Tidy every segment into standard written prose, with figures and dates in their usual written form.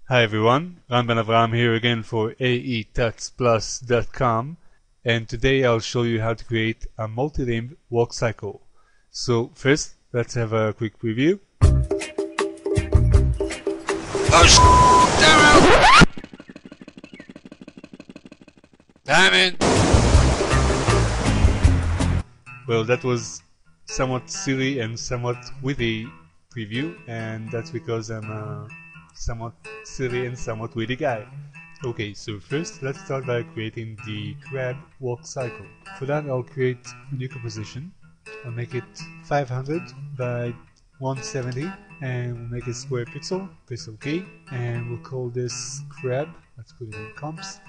Hi everyone, Ran Ben Avraham here again for aetutsplus.com, and today I'll show you how to create a multi-limb walk cycle. So first, let's have a quick preview. Oh, damn it! Well, that was somewhat silly and somewhat witty preview, and that's because I'm a somewhat silly and somewhat witty guy. Okay, so first let's start by creating the crab walk cycle. For that I'll create a new composition. I'll make it 500 by 170 and we'll make it square pixel. Press OK and we'll call this crab. Let's put it in comps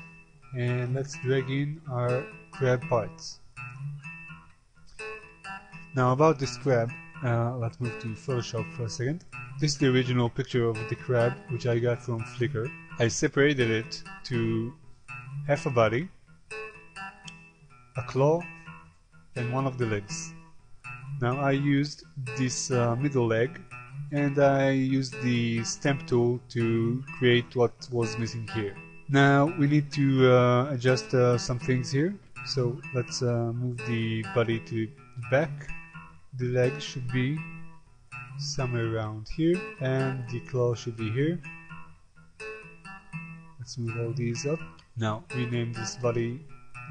and let's drag in our crab parts. Now about this crab, let's move to Photoshop for a second. This is the original picture of the crab which I got from Flickr. I separated it to half a body, a claw, and one of the legs. Now I used this middle leg and I used the stamp tool to create what was missing here. Now we need to adjust some things here. So let's move the body to the back. The leg should be somewhere around here and the claw should be here. Let's move all these up. Now rename this body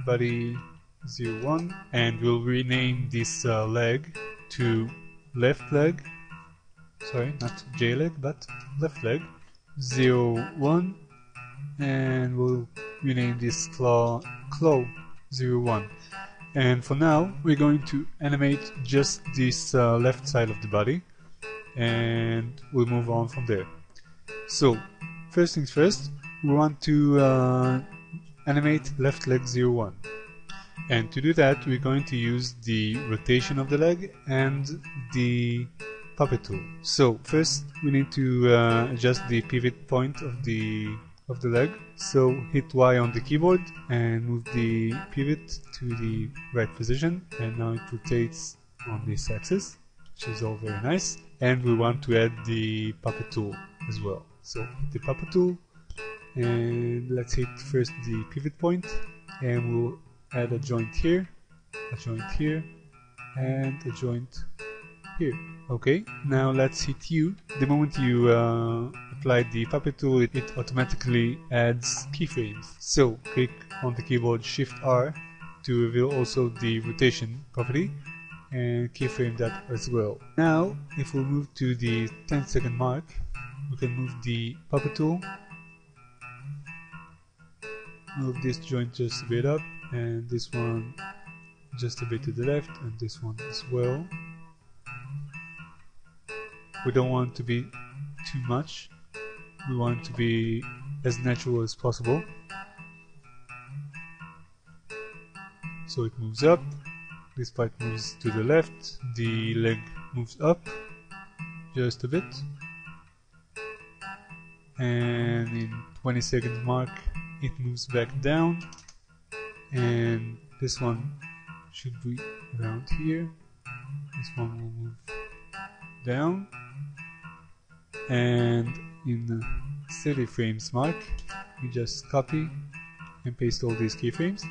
01 and we'll rename this leg to left leg, sorry, not J leg but left leg 01 and we'll rename this claw 01. And for now we're going to animate just this left side of the body and we'll move on from there. So first things first, we want to animate left leg 01, and to do that we're going to use the rotation of the leg and the puppet tool. So first we need to adjust the pivot point of the leg. So hit Y on the keyboard and move the pivot to the right position, and now it rotates on this axis, which is all very nice. And we want to add the puppet tool as well. So hit the puppet tool and let's hit first the pivot point and we'll add a joint here, a joint here, and a joint here. Okay, now let's hit U. The moment you apply the puppet tool, it automatically adds keyframes. So click on the keyboard Shift R to reveal also the rotation property and keyframe that as well. Now if we move to the 10-second mark, we can move the puppet tool, move this joint just a bit up and this one just a bit to the left and this one as well. We don't want to be too much, we want to be as natural as possible. So it moves up, this part moves to the left, the leg moves up just a bit, and in 20 seconds mark it moves back down, and this one should be around here, this one will move down, and in the 30 frames mark we just copy and paste all these keyframes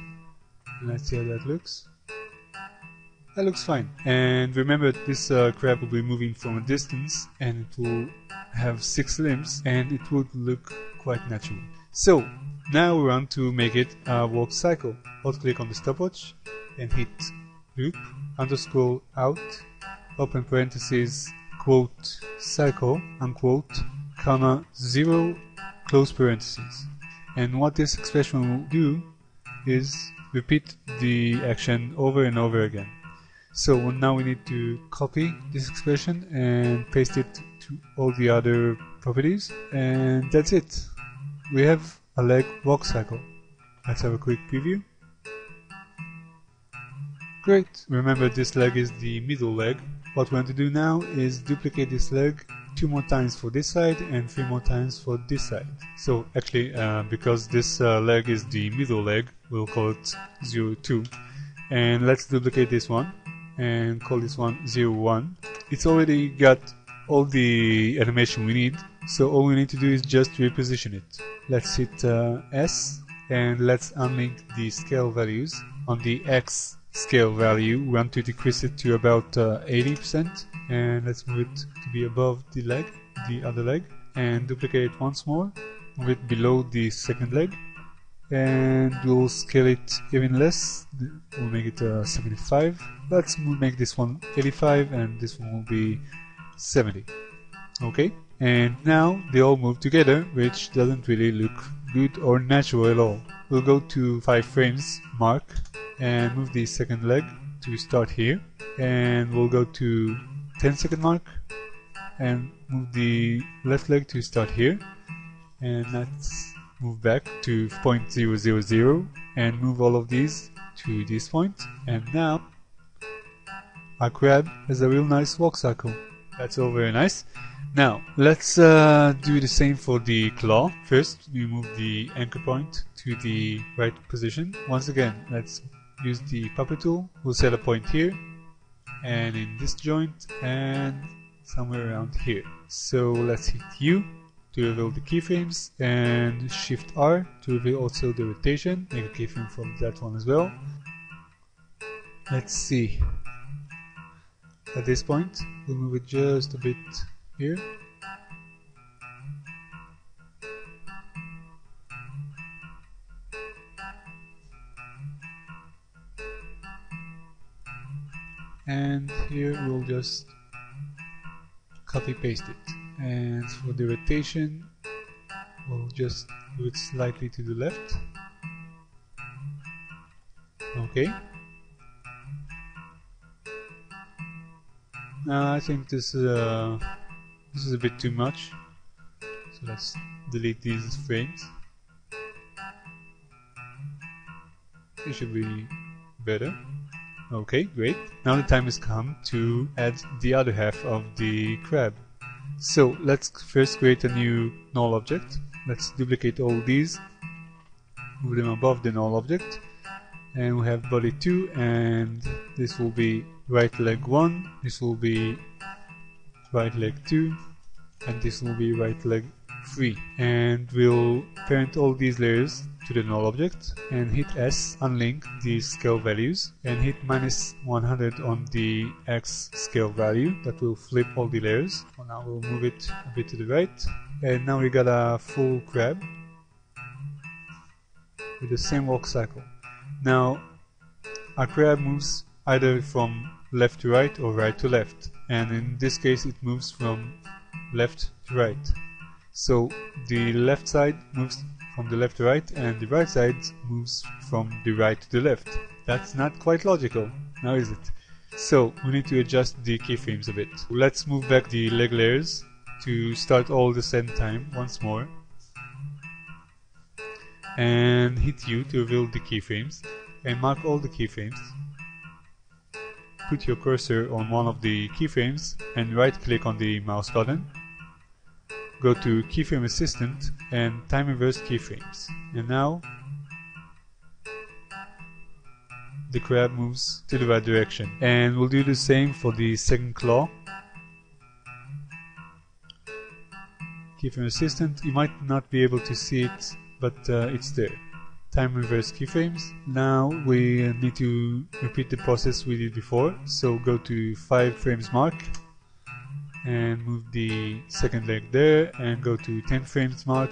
and let's see how that looks. That looks fine. And remember, this crab will be moving from a distance and it will have 6 limbs and it would look quite natural. So now we want to make it a walk cycle. Alt click on the stopwatch and hit loop underscore out, open parentheses, quote cycle unquote, comma 0 close parentheses. And what this expression will do is repeat the action over and over again. So now we need to copy this expression and paste it to all the other properties, and that's it. We have a leg walk cycle. Let's have a quick preview. Great! Remember, this leg is the middle leg. What we want to do now is duplicate this leg 2 more times for this side and 3 more times for this side. So actually, because this leg is the middle leg, we'll call it 02. And let's duplicate this one and call this one 01. It's already got all the animation we need, So all we need to do is just reposition it. Let's hit S, and let's unlink the scale values. On the X scale value, we want to decrease it to about 80%, and let's move it to be above the leg, the other leg, and duplicate it once more, move it below the second leg, and we'll scale it even less. We'll make it 75. Let's make this one 85, and this one will be 70. Okay, and now they all move together, which doesn't really look good or natural at all. We'll go to 5 frames mark and move the second leg to start here, and we'll go to 10-second mark and move the left leg to start here, and let's move back to 0.000 and move all of these to this point, and now our crab has a real nice walk cycle. That's all very nice. Now let's do the same for the claw. First we move the anchor point to the right position. Once again, let's use the puppet tool. We'll set a point here and in this joint and somewhere around here. So let's hit U to reveal the keyframes and Shift R to reveal also the rotation. Make a keyframe from that one as well. Let's see. At this point, we'll move it just a bit here. And here we'll just copy paste it. And for the rotation, we'll just do it slightly to the left. Okay. I think this is a bit too much, so let's delete these frames. It should be better. Okay, great. Now the time has come to add the other half of the crab. So let's first create a new null object. Let's duplicate all these, move them above the null object, and we have body 2, and this will be right leg 1, this will be right leg 2, and this will be right leg 3. And we'll parent all these layers to the null object and hit S, unlink these scale values, and hit -100 on the X scale value. That will flip all the layers. Well, now we'll move it a bit to the right, and now we got a full crab with the same walk cycle. Now our crab moves either from left to right or right to left, and in this case it moves from left to right. So the left side moves from the left to right, and the right side moves from the right to the left. That's not quite logical, now is it? So we need to adjust the keyframes a bit. Let's move back the leg layers to start all the same time once more, and hit U to reveal the keyframes, and mark all the keyframes. Put your cursor on one of the keyframes and right click on the mouse button. Go to Keyframe Assistant and Time Reverse Keyframes. And now the crab moves to the right direction. And we'll do the same for the second claw. Keyframe Assistant, you might not be able to see it, but it's there. Time reverse keyframes. Now we need to repeat the process we did before. So go to 5 frames mark and move the second leg there, and go to 10 frames mark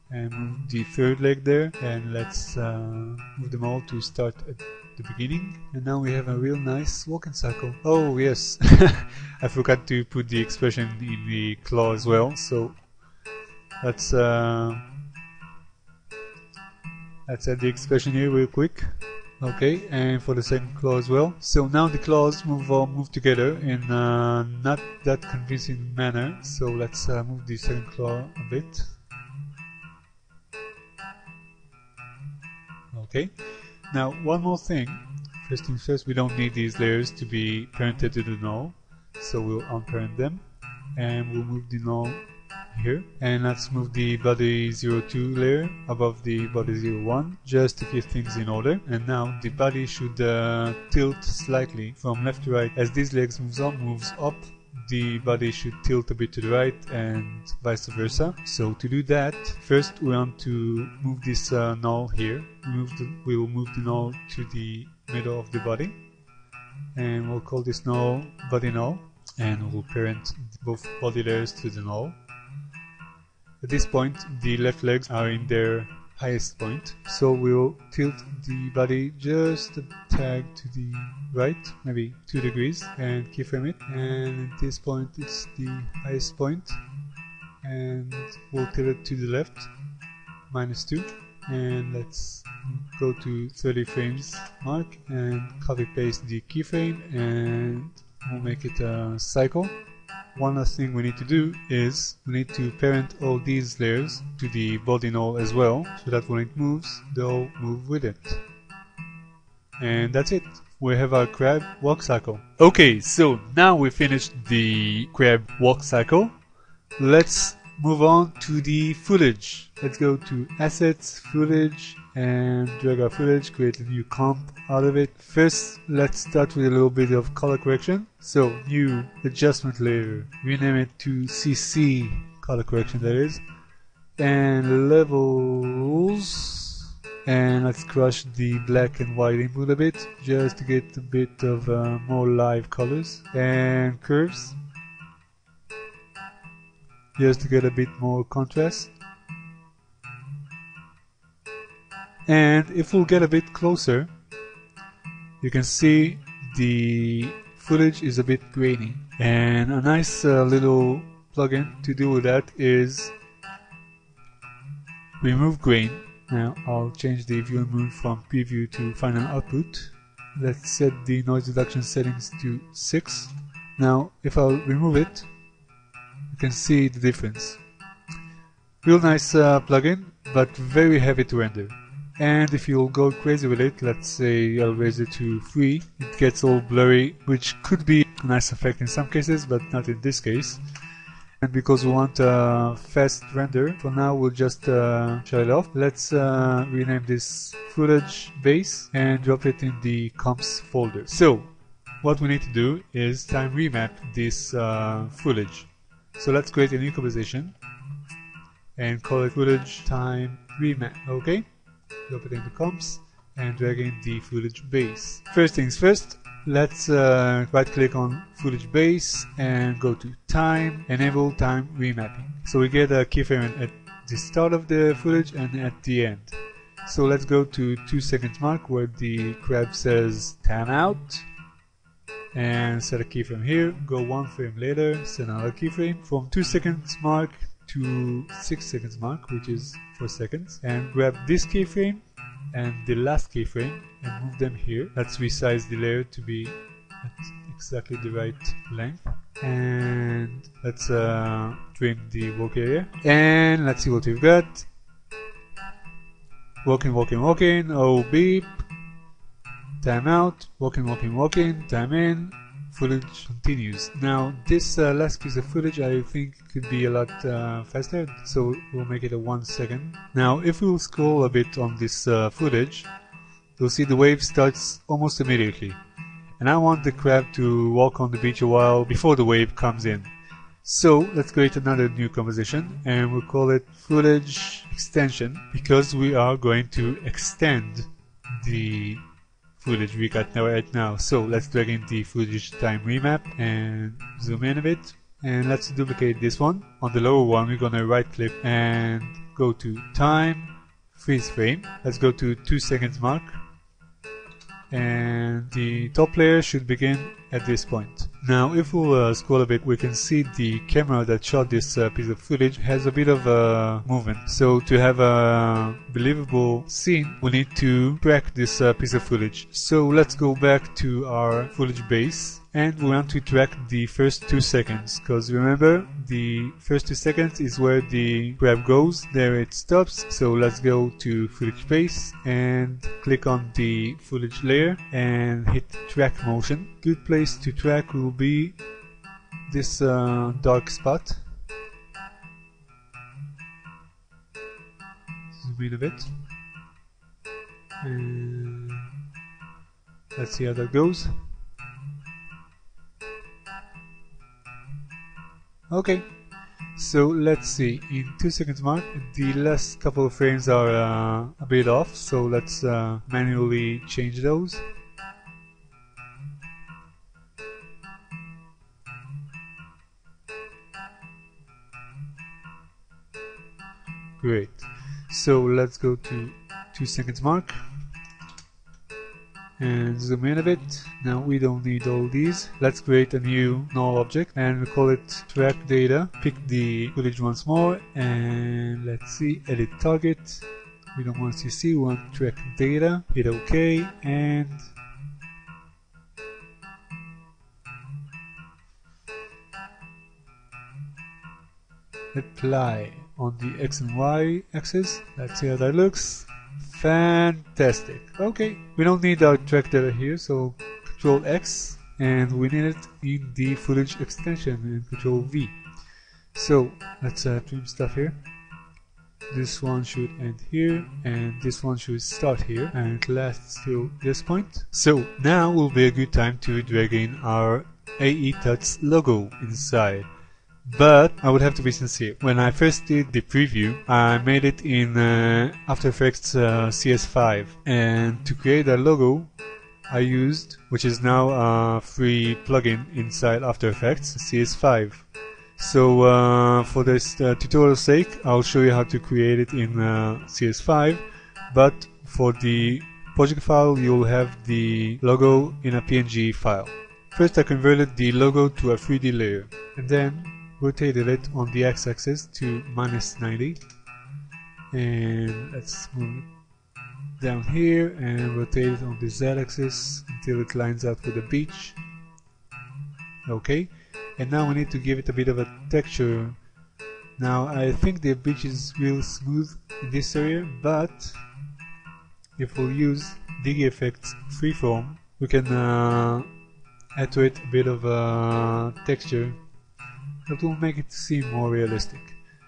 and move the third leg there, and let's move them all to start at the beginning. And now we have a real nice walking cycle. Oh yes, I forgot to put the expression in the claw as well, so let's add the expression here real quick. Okay, and for the second claw as well. So now the claws move together in not that convincing manner. So let's move the second claw a bit. Okay, now one more thing. First things first, we don't need these layers to be parented to the null, so we'll unparent them, and we'll move the null here, and let's move the body 02 layer above the body 01 just to keep things in order. And now the body should tilt slightly from left to right as these legs moves up the body should tilt a bit to the right and vice versa. So to do that, first we want to move this null here. We will move the null to the middle of the body, and we'll call this null body null, and we'll parent both body layers to the null. At this point, the left legs are in their highest point, so we'll tilt the body just a tag to the right, maybe 2 degrees, and keyframe it, and at this point it's the highest point, and we'll tilt it to the left, -2, and let's go to 30 frames mark and copy paste the keyframe, and we'll make it a cycle. One last thing we need to do is we need to parent all these layers to the body null as well, so that when it moves, they'll move with it. And that's it. We have our crab walk cycle. Okay, so now we finished the crab walk cycle. Let's move on to the footage. Let's go to Assets, Footage, and drag our footage, create a new comp out of it. First, let's start with a little bit of color correction. So, new adjustment layer, rename it to CC color correction, that is, and levels, and let's crush the black and white input a bit, just to get a bit of more live colors, and curves, just to get a bit more contrast. And if we'll get a bit closer, you can see the footage is a bit grainy, and a nice little plugin to deal with that is remove grain. Now I'll change the view and move from preview to final output. Let's set the noise reduction settings to 6. Now if I'll remove it, you can see the difference. Real nice plugin, but very heavy to render. And if you'll go crazy with it, let's say I'll raise it to 3, it gets all blurry, which could be a nice effect in some cases, but not in this case. And because we want a fast render, for now we'll just shut it off. Let's rename this footage base and drop it in the comps folder. So what we need to do is time remap this footage. So let's create a new composition and call it footage time remap. Okay? Drop it into comps and drag in the footage base. First things first, let's right click on footage base and go to time, enable time remapping. So we get a keyframe at the start of the footage and at the end. So let's go to 2 seconds mark where the crab says timeout, and set a keyframe here. Go 1 frame later, set another keyframe from 2 seconds mark to 6 seconds mark, which is 4 seconds, and grab this keyframe and the last keyframe and move them here. Let's resize the layer to be at exactly the right length, and let's trim the work area, and let's see what we've got. Walking, oh beep, time out, walking, time in, footage continues. Now this last piece of footage I think could be a lot faster, so we'll make it a 1 second. Now if we'll scroll a bit on this footage, you'll see the wave starts almost immediately, and I want the crab to walk on the beach a while before the wave comes in. So let's create another new composition and we'll call it footage extension, because we are going to extend the footage we got right now. So let's drag in the footage time remap and zoom in a bit, and let's duplicate this one. On the lower one we're gonna right click and go to time, freeze frame. Let's go to 2 seconds mark, and the top layer should begin at this point. Now if we'll scroll a bit, we can see the camera that shot this piece of footage has a bit of movement. So to have a believable scene, we need to track this piece of footage. So let's go back to our footage base, and we want to track the first 2 seconds, because remember, the first 2 seconds is where the crab goes, there it stops. So let's go to footage base and click on the footage layer and hit track motion. Good place to track will be this dark spot. Zoom in a bit, and let's see how that goes. Okay, so let's see, in 2 seconds mark the last couple of frames are a bit off, so let's manually change those. Great, so let's go to 2 seconds mark and zoom in a bit. Now we don't need all these. Let's create a new null object and we call it track data. Pick the footage once more and let's see, edit target. We don't want CC, we want track data. Hit OK and apply on the X and Y axis. Let's see how that looks. Fantastic. Okay, we don't need our track data here, so Control X, and we need it in the footage extension and Control V. So let's trim stuff here. This one should end here, and this one should start here, and it lasts till this point. So now will be a good time to drag in our AE Tuts logo inside. But I would have to be sincere. When I first did the preview, I made it in After Effects CS5, and to create that logo I used, which is now a free plugin inside After Effects, CS5. So for this tutorial's sake, I'll show you how to create it in CS5, but for the project file you'll have the logo in a PNG file. First I converted the logo to a 3D layer, and then rotated it on the x-axis to -90, and let's move it down here and rotate it on the z-axis until it lines up with the beach. Okay, and now we need to give it a bit of a texture. Now I think the beach is real smooth in this area, but if we'll use DigiEffects Freeform, we can add to it a bit of texture that will make it seem more realistic.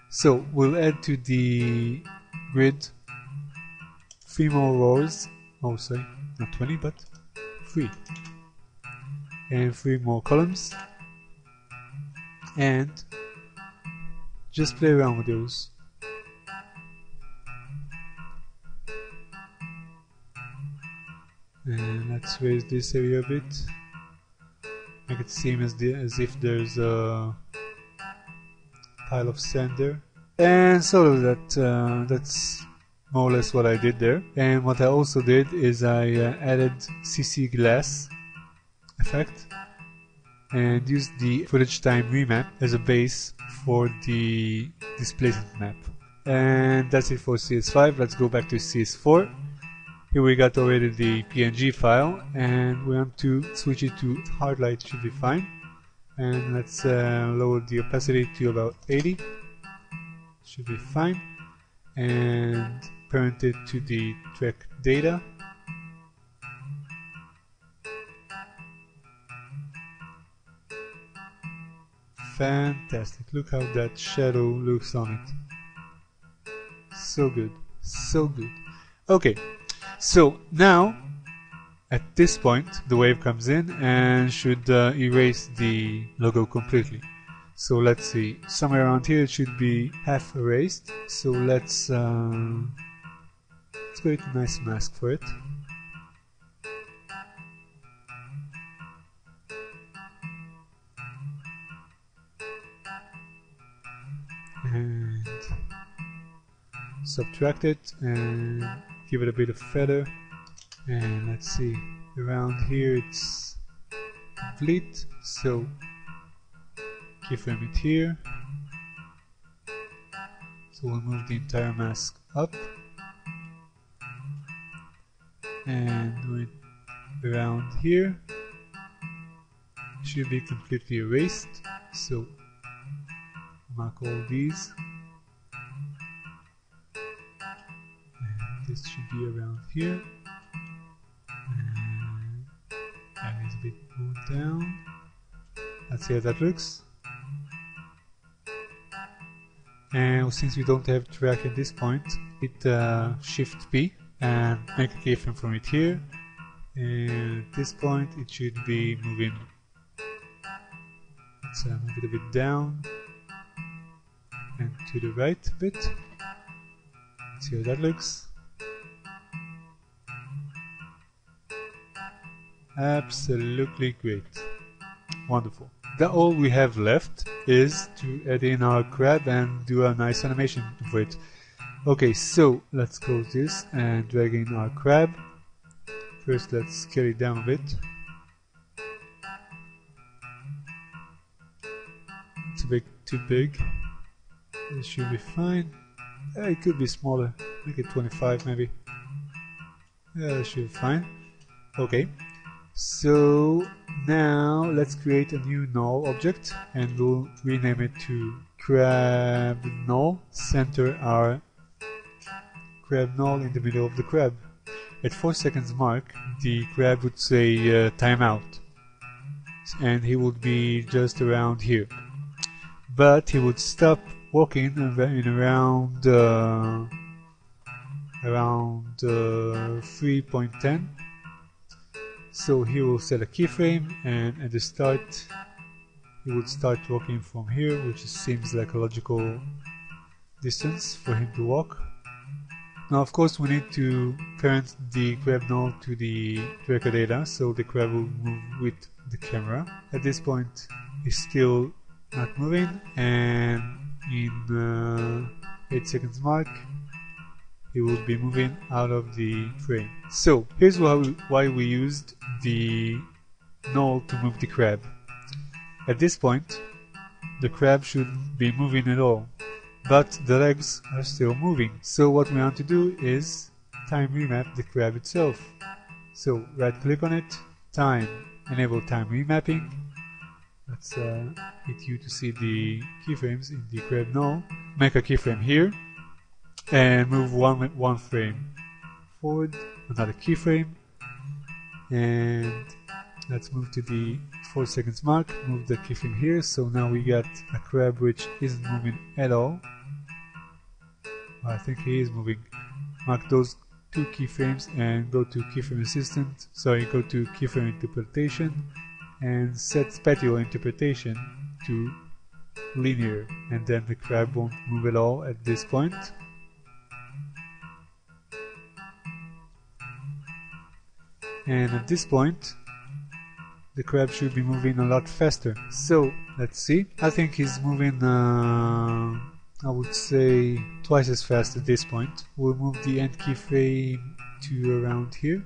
So we'll add to the grid 3 more rows, oh sorry, not 20 but 3, and 3 more columns, and just play around with those. And let's raise this area a bit, make it seem as if there's a pile of sand there. And so that's more or less what I did there. And what I also did is I added CC glass effect and used the footage time remap as a base for the displacement map. And that's it for CS5. Let's go back to CS4. Here we got already the PNG file, and we want to switch it to hard light. Should be fine. And let's lower the opacity to about 80. Should be fine. And parent it to the track data. Fantastic. Look how that shadow looks on it. So good. So good. Okay. So now at this point the wave comes in and should erase the logo completely. So let's see, somewhere around here it should be half erased. So let's create a nice mask for it. And subtract it and give it a bit of feather. And let's see, around here it's complete, so keyframe it here. So we'll move the entire mask up and do it around here. It should be completely erased, so mark all these. And this should be around here. And it's a bit moved down. Let's see how that looks. And since we don't have track at this point, hit Shift P and make a keyframe from it here. And at this point it should be moving. Let's move it a bit down and to the right a bit. Let's see how that looks. Absolutely great. Wonderful. That all we have left is to add in our crab and do a nice animation for it. Okay, so let's close this and drag in our crab. First let's scale it down a bit. It's a bit too big. It should be fine. It could be smaller. Make it 25 maybe. Yeah, that should be fine. Okay. So now let's create a new null object and we'll rename it to crab null. Center our crab null in the middle of the crab. At 4 seconds mark, the crab would say timeout, and he would be just around here. But he would stop walking in around 3.10. So he will set a keyframe, and at the start he would start walking from here, which seems like a logical distance for him to walk. Now of course we need to parent the crab null to the tracker data, so the crab will move with the camera. At this point he's still not moving, and in 8 seconds mark he will be moving out of the frame. So here's why we used the null to move the crab. At this point the crab shouldn't be moving at all, but the legs are still moving. So what we want to do is time remap the crab itself. So right click on it, time, enable time remapping. Let's hit U to see the keyframes in the crab null. Make a keyframe here and move one frame forward, another keyframe, and let's move to the 4 seconds mark, move the keyframe here. So now we got a crab which isn't moving at all. I think he is moving. Mark those 2 keyframes and go to keyframe assistant, go to keyframe interpretation and set spatial interpretation to linear, and then the crab won't move at all at this point. And at this point the crab should be moving a lot faster. So let's see. I think he's moving I would say twice as fast at this point. We'll move the end keyframe to around here.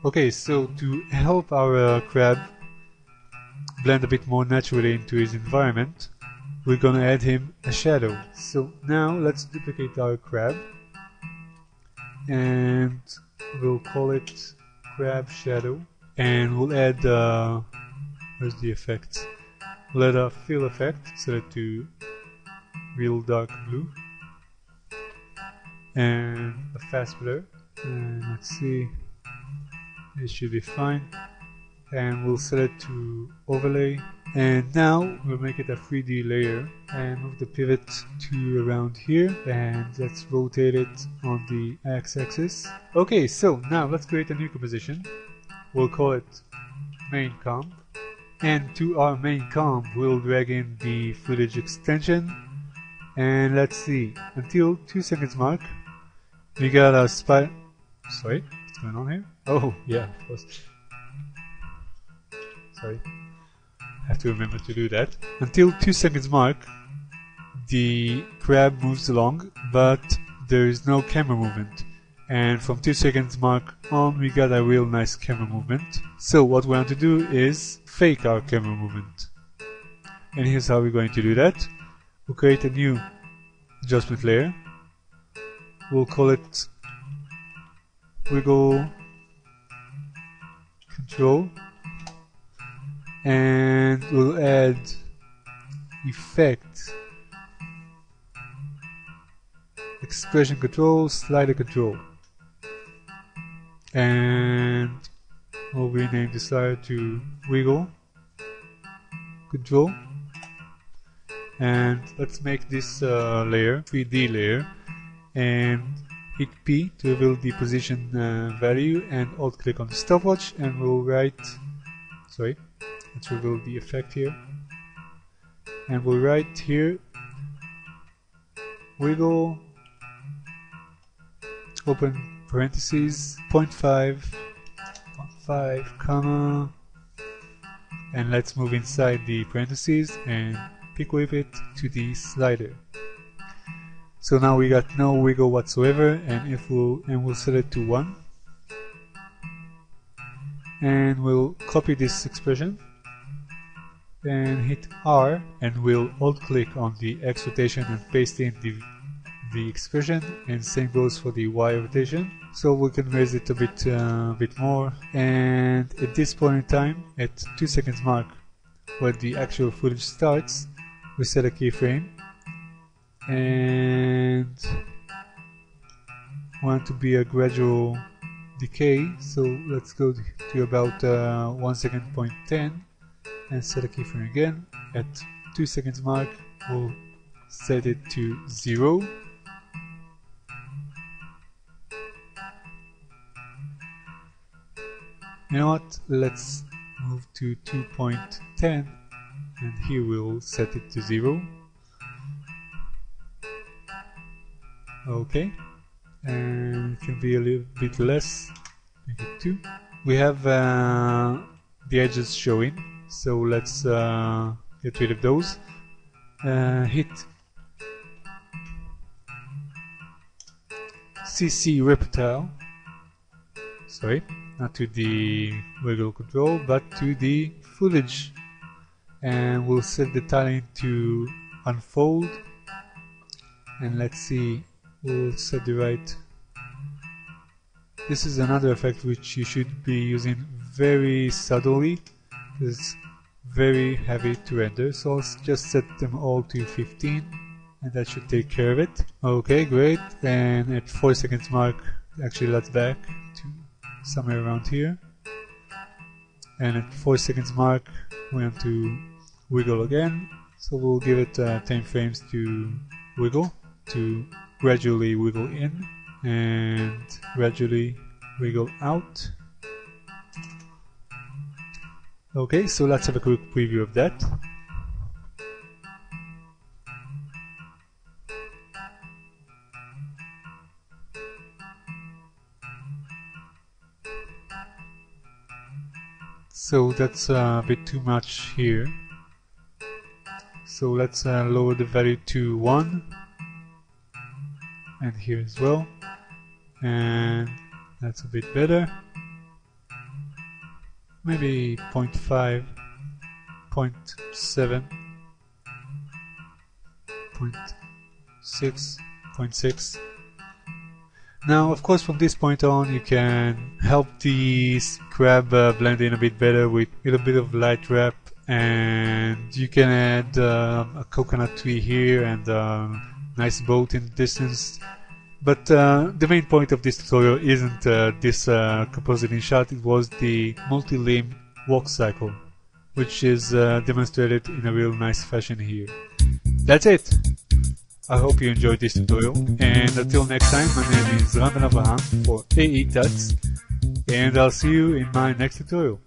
Okay, so to help our crab blend a bit more naturally into his environment, we're gonna add him a shadow. So now let's duplicate our crab and we'll call it crab shadow, and we'll add where's the effects? We'll add a fill effect, set it to real dark blue, and a fast blur, and let's see, it should be fine, and we'll set it to overlay, and now we'll make it a 3D layer and move the pivot to around here, and let's rotate it on the x-axis. Okay, so now let's create a new composition. We'll call it main comp, and to our main comp we'll drag in the footage extension, and let's see, until 2 seconds mark we got a sorry, what's going on here? Oh yeah, of course, sorry, I have to remember to do that. Until 2 seconds mark the crab moves along, but there is no camera movement, and from 2 seconds mark on we got a real nice camera movement. So what we want to do is fake our camera movement, and here's how we're going to do that. We'll create a new adjustment layer. We'll call it wiggle control, and we'll add effect, expression control, slider control, and we'll rename the slider to wiggle control. And let's make this layer 3D layer, and hit P to reveal the position value, and alt click on the stopwatch, and we'll write, let's reveal the effect here, and we'll write here wiggle, open parentheses, 0.5, comma, and let's move inside the parentheses and pick wave it to the slider. So now we got no wiggle whatsoever, and we'll set it to 1. And we'll copy this expression and hit R, and we'll alt click on the X rotation and paste in the expression, and same goes for the Y rotation. So we can raise it a bit more, and at this point in time, at 2 seconds mark where the actual footage starts, we set a keyframe and want to be a gradual decay, so let's go to about 1 second point 10 and set a keyframe again. At 2 seconds mark we'll set it to 0. You know what, let's move to 2.10 and here we'll set it to 0. Okay, and it can be a little bit less, make it 2. We have the edges showing, so let's get rid of those. Hit CC Reptile, sorry, not to the wiggle control but to the footage, and we'll set the tiling to unfold, and let's see, we'll set the right. This is another effect which you should be using very subtly, it's very heavy to render, so I'll just set them all to 15 and that should take care of it. Okay, great, and at 4 seconds mark, actually let's back to somewhere around here, and at 4 seconds mark we want to wiggle again, so we'll give it 10 frames to wiggle, to gradually wiggle in and gradually wiggle out. Okay, so let's have a quick preview of that. So that's a bit too much here. So let's lower the value to 1. And here as well, and that's a bit better, maybe 0.5, 0.7, 0.6, 0.6. Now of course from this point on you can help the crab blend in a bit better with a little bit of light wrap, and you can add a coconut tree here and nice boat in the distance. But the main point of this tutorial isn't this compositing shot, it was the multi-limb walk cycle, which is demonstrated in a real nice fashion here. That's it! I hope you enjoyed this tutorial, and until next time, my name is Ram Ben Avraham for AE Tuts, and I'll see you in my next tutorial.